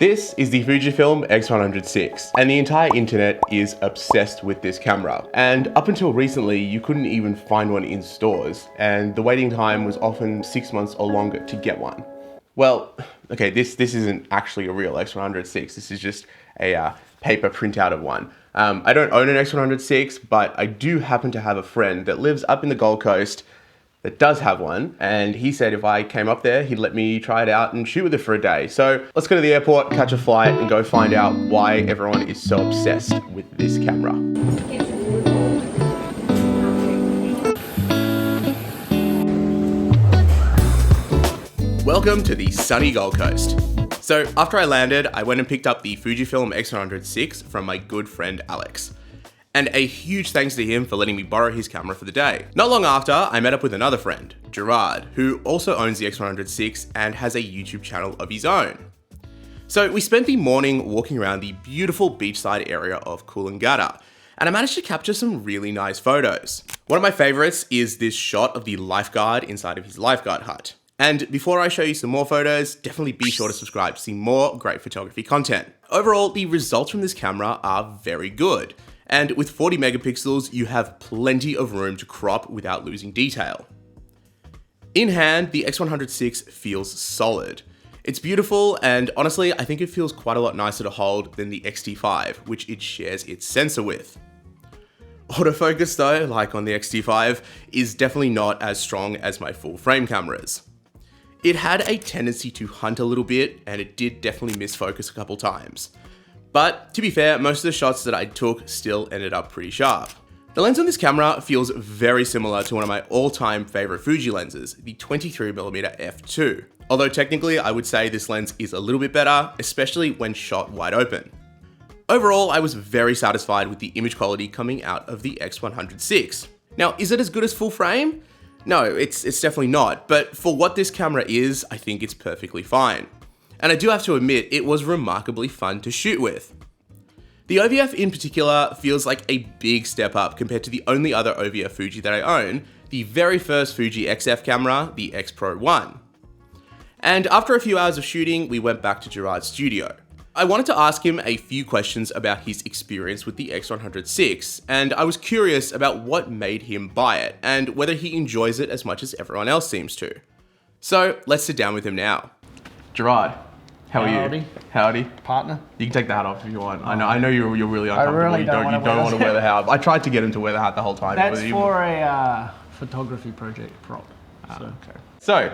This is the Fujifilm X100VI, and the entire internet is obsessed with this camera. And up until recently, you couldn't even find one in stores, and the waiting time was often 6 months or longer to get one. Well, okay, this isn't actually a real X100VI, this is just a paper printout of one. I don't own an X100VI, but I do happen to have a friend that lives up in the Gold Coast that does have one, and he said if I came up there, he'd let me try it out and shoot with it for a day. So let's go to the airport, catch a flight, and go find out why everyone is so obsessed with this camera. Welcome to the sunny Gold Coast. So after I landed, I went and picked up the Fujifilm X100VI from my good friend Aleks. And a huge thanks to him for letting me borrow his camera for the day. Not long after, I met up with another friend, Gerard, who also owns the X100VI and has a YouTube channel of his own. So we spent the morning walking around the beautiful beachside area of Coolangatta, and I managed to capture some really nice photos. One of my favorites is this shot of the lifeguard inside of his lifeguard hut. And before I show you some more photos, definitely be sure to subscribe to see more great photography content. Overall, the results from this camera are very good. And with 40 megapixels, you have plenty of room to crop without losing detail. In hand, the X100VI feels solid. It's beautiful, and honestly, I think it feels quite a lot nicer to hold than the X-T5, which it shares its sensor with. Autofocus though, like on the X-T5, is definitely not as strong as my full frame cameras. It had a tendency to hunt a little bit, and it did definitely miss focus a couple times. But to be fair, most of the shots that I took still ended up pretty sharp. The lens on this camera feels very similar to one of my all-time favorite Fuji lenses, the 23mm f2. Although technically I would say this lens is a little bit better, especially when shot wide open. Overall, I was very satisfied with the image quality coming out of the X100VI. Now, is it as good as full frame? No, it's definitely not, but for what this camera is, I think it's perfectly fine. And I do have to admit, it was remarkably fun to shoot with. The OVF in particular feels like a big step up compared to the only other OVF Fuji that I own, the very first Fuji XF camera, the X Pro 1. And after a few hours of shooting, we went back to Gerard's studio. I wanted to ask him a few questions about his experience with the X100VI, and I was curious about what made him buy it, and whether he enjoys it as much as everyone else seems to. So let's sit down with him now. Gerard. How are you? Howdy. Partner. You can take the hat off if you want. I know you're really uncomfortable. I really you don't want to wear the hat. I tried to get him to wear the hat the whole time. That's for a photography project prop. So,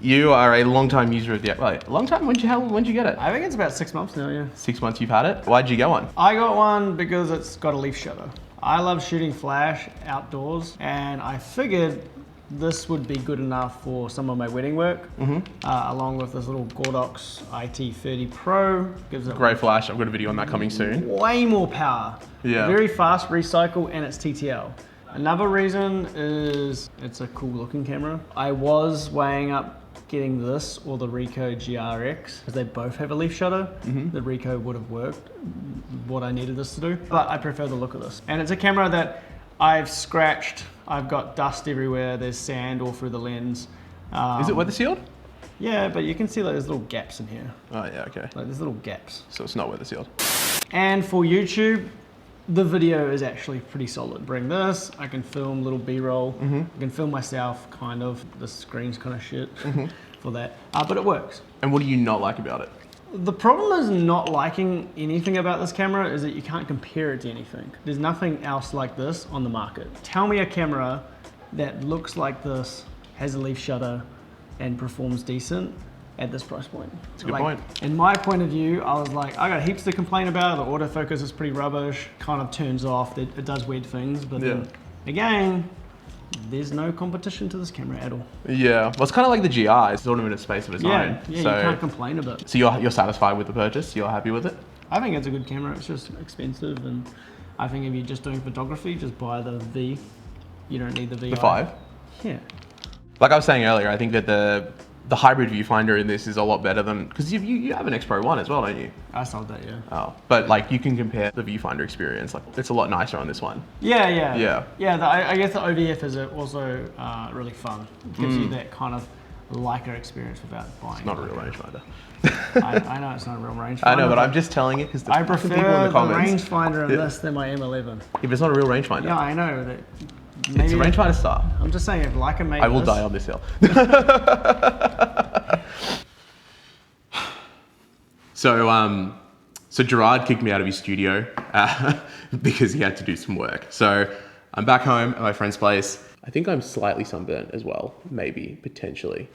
you are a long-time user of the app. Wait, long time? When'd you get it? I think it's about 6 months now, yeah. 6 months you've had it? Why'd you get one? I got one because it's got a leaf shutter. I love shooting flash outdoors, and I figured this would be good enough for some of my wedding work, along with this little Godox IT30 Pro. Gives it great flash. I've got a video on that coming soon. Way more power. Yeah. Very fast recycle, and it's TTL. Another reason is it's a cool looking camera. I was weighing up getting this or the Ricoh GRX because they both have a leaf shutter. The Ricoh would have worked what I needed this to do, but I prefer the look of this. And it's a camera that I've scratched. I've got dust everywhere. There's sand all through the lens. Is it weather sealed? Yeah, but you can see like there's little gaps in here. Oh yeah, okay. Like there's little gaps. So it's not weather sealed. And for YouTube, the video is actually pretty solid. Bring this, I can film little B-roll. I can film myself, kind of. The screen's kind of shit for that, but it works. And what do you not like about it? The problem is not liking anything about this camera is that you can't compare it to anything. There's nothing else like this on the market. Tell me a camera that looks like this, has a leaf shutter, and performs decent at this price point. It's a good point. In my point of view, I was like, I got heaps to complain about. The autofocus is pretty rubbish, kind of turns off. It does weird things, but then again, there's no competition to this camera at all. Yeah, well, it's kind of like the GR. It's sort of in a space of its own. Yeah, so, you can't complain about it. So you're satisfied with the purchase? You're happy with it? I think it's a good camera. It's just expensive, and I think if you're just doing photography, just buy the V. You don't need the VI. The 5? Yeah. Like I was saying earlier, I think that the hybrid viewfinder in this is a lot better than, because you have an X Pro 1 as well, don't you? I sold that, yeah. Oh, but like you can compare the viewfinder experience. Like it's a lot nicer on this one. Yeah. I guess the OVF is also really fun. It gives you that kind of Leica experience without buying. It's not a real rangefinder. I know it's not a real rangefinder. I know, but I'm just telling it because I prefer people in the comments. rangefinder in this than my M11. If it's not a real rangefinder. Yeah, I know that. It's a rangefinder star. I'm just saying, if Leica made I will this, die on this hill. So Gerard kicked me out of his studio because he had to do some work. So I'm back home at my friend's place. I think I'm slightly sunburnt as well, maybe, potentially.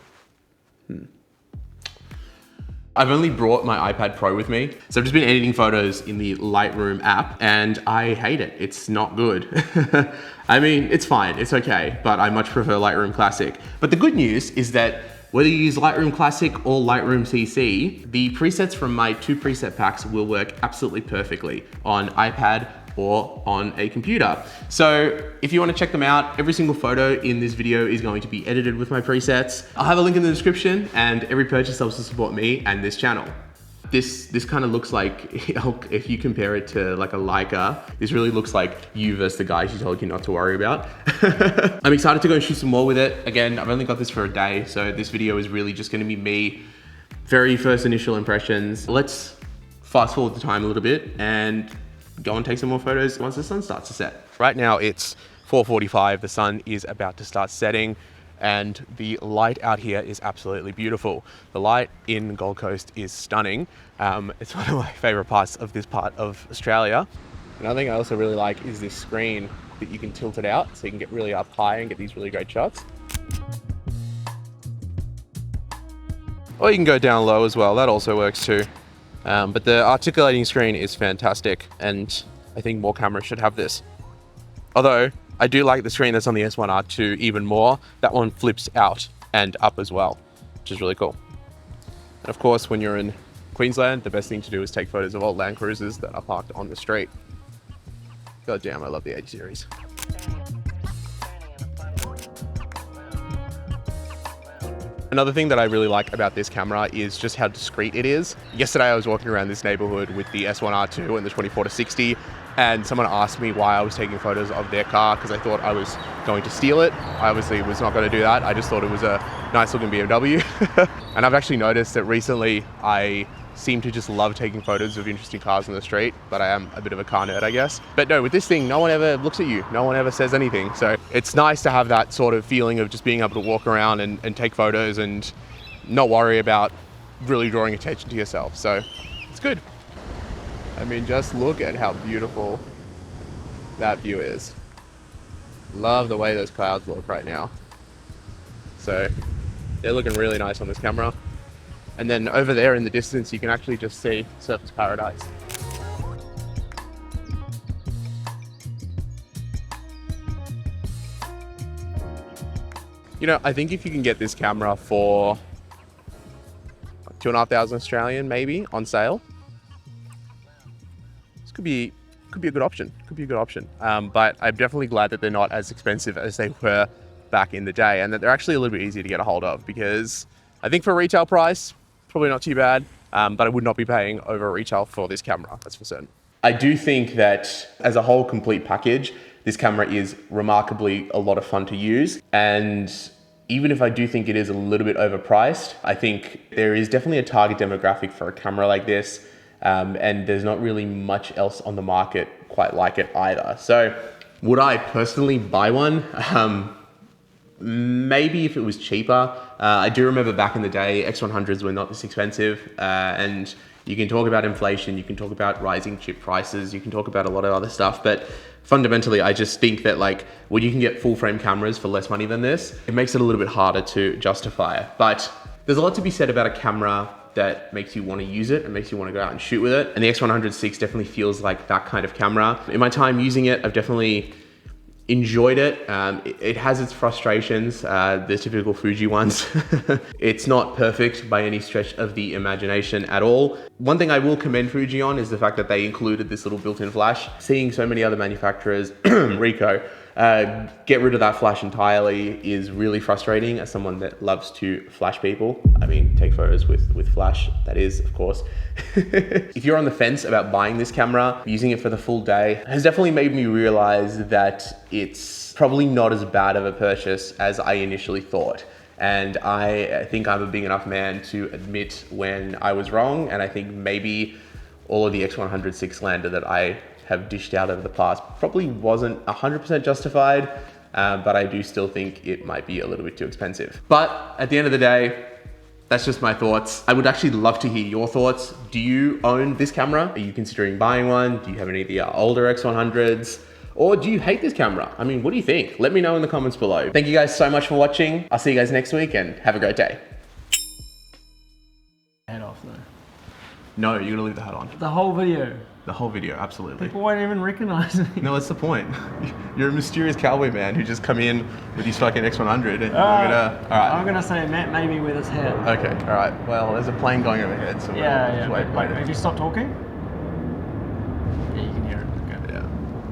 I've only brought my iPad Pro with me. So I've just been editing photos in the Lightroom app and I hate it. It's not good. I mean, it's fine, it's okay, but I much prefer Lightroom Classic. But the good news is that whether you use Lightroom Classic or Lightroom CC, the presets from my 2 preset packs will work absolutely perfectly on iPad or on a computer. So if you want to check them out, every single photo in this video is going to be edited with my presets. I'll have a link in the description and every purchase helps to support me and this channel. This kind of looks like, if you compare it to like a Leica, this really looks like you versus the guy she told you not to worry about. I'm excited to go and shoot some more with it. Again, I've only got this for a day, so this video is really just gonna be me, very first initial impressions. Let's fast forward the time a little bit and go and take some more photos once the sun starts to set. Right now it's 4:45, the sun is about to start setting and the light out here is absolutely beautiful. The light in Gold Coast is stunning. It's one of my favorite parts of this part of Australia. Another thing I also really like is this screen that you can tilt it out so you can get really up high and get these really great shots. Or you can go down low as well, that also works too. But the articulating screen is fantastic and I think more cameras should have this. Although, I do like the screen that's on the S1R2 even more. That one flips out and up as well, which is really cool. And of course, when you're in Queensland, the best thing to do is take photos of old Land Cruisers that are parked on the street. God damn, I love the 80 series. Another thing that I really like about this camera is just how discreet it is. Yesterday I was walking around this neighborhood with the S1R2 and the 24-60 and someone asked me why I was taking photos of their car because I thought I was going to steal it. I obviously was not going to do that. I just thought it was a nice looking BMW. And I've actually noticed that recently I seem to just love taking photos of interesting cars on the street, but I am a bit of a car nerd, I guess. But no, with this thing, no one ever looks at you. No one ever says anything. So it's nice to have that sort of feeling of just being able to walk around and take photos and not worry about really drawing attention to yourself. So it's good. I mean, just look at how beautiful that view is. Love the way those clouds look right now. So they're looking really nice on this camera. And then over there in the distance, you can actually just see Surfers Paradise. You know, I think if you can get this camera for 2,500 Australian, maybe on sale, this could be a good option. Could be a good option. But I'm definitely glad that they're not as expensive as they were back in the day, and that they're actually a little bit easier to get a hold of, because I think for retail price, probably not too bad, but I would not be paying over retail for this camera, that's for certain. I do think that as a whole complete package, this camera is remarkably a lot of fun to use. And even if I do think it is a little bit overpriced, I think there is definitely a target demographic for a camera like this. And there's not really much else on the market quite like it either. So would I personally buy one? Maybe if it was cheaper. I do remember back in the day, X100s were not this expensive, and you can talk about inflation, you can talk about rising chip prices, you can talk about a lot of other stuff, but fundamentally, I just think that like when you can get full frame cameras for less money than this, it makes it a little bit harder to justify it. But there's a lot to be said about a camera that makes you want to use it and makes you want to go out and shoot with it. And the X100VI definitely feels like that kind of camera. In my time using it, I've definitely enjoyed it. It has its frustrations, the typical Fuji ones. It's not perfect by any stretch of the imagination at all. One thing I will commend Fuji on is the fact that they included this little built-in flash. Seeing so many other manufacturers, Ricoh, get rid of that flash entirely is really frustrating as someone that loves to flash people. I mean, take photos with flash, that is, of course. If you're on the fence about buying this camera, using it for the full day has definitely made me realize that it's probably not as bad of a purchase as I initially thought. And I think I'm a big enough man to admit when I was wrong, and I think maybe all of the X100 lander that I have dished out over the past probably wasn't 100% justified, but I do still think it might be a little bit too expensive. But at the end of the day, that's just my thoughts. I would actually love to hear your thoughts. Do you own this camera? Are you considering buying one? Do you have any of the older X100s? Or do you hate this camera? I mean, what do you think? Let me know in the comments below. Thank you guys so much for watching. I'll see you guys next week and have a great day. Head off though. No, you're gonna leave the hat on. The whole video. The whole video, absolutely. People won't even recognize me. No, that's the point. You're a mysterious cowboy man who just come in with his fucking X100 and you're gonna, all right. I'm gonna say Matt maybe with his hat. Okay, all right. Well, there's a plane going overhead, so Yeah. wait. Wait, if you stop talking.